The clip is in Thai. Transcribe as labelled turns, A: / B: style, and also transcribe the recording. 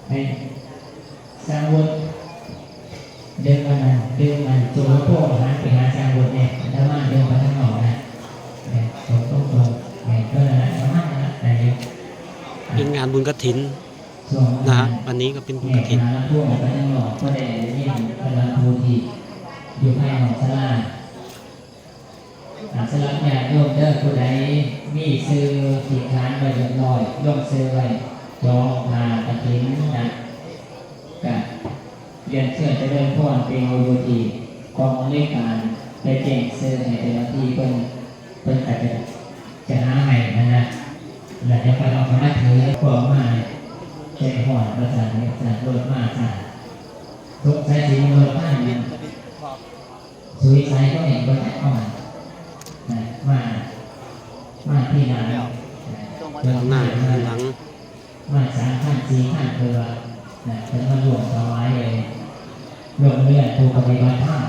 A: ให้สร้างวุฒิเดินมาเดินมาจูงพวกหาไปหาสร้างวุฒิเนี่ยถ้ามาเดินมาทั้งหมดนะตรงเนี่ยก็นะสามารถนะแต่
B: เป็นงานบุญกฐินนะฮะวันนี้ก็เป็นบุญกฐิน
A: พวกมันทั้งหมดก็ได้ยินพลังภูทีอยู่ภายในศาลาสำหรับญาติโยมเด้อผู้ใดมีซื้อที่ค้านไว้เรียบร้อยย่อมซื้อไว้จองพากฐินนะกับเรียนเชื่อจะเริ่มพ่อนเป็นโอโยทีกองเลขการได้แจ้งซื้อในแต่ละที่เป็นอาจจะหาให้นะหลังจากไปเอาคณะถือพวกมาแจ้งพ่อนประสานเนี่ยจะรถมาค่ะทุกสายสีมรดกท่านสุวิสัยก็เห็นก็แจ้งเข้ามามาที่นาเดินหน้าหลังมา3,000 4,000เธอเป็นมารวมถวายเลยลงเลือดถูกปฏิบัติธรรม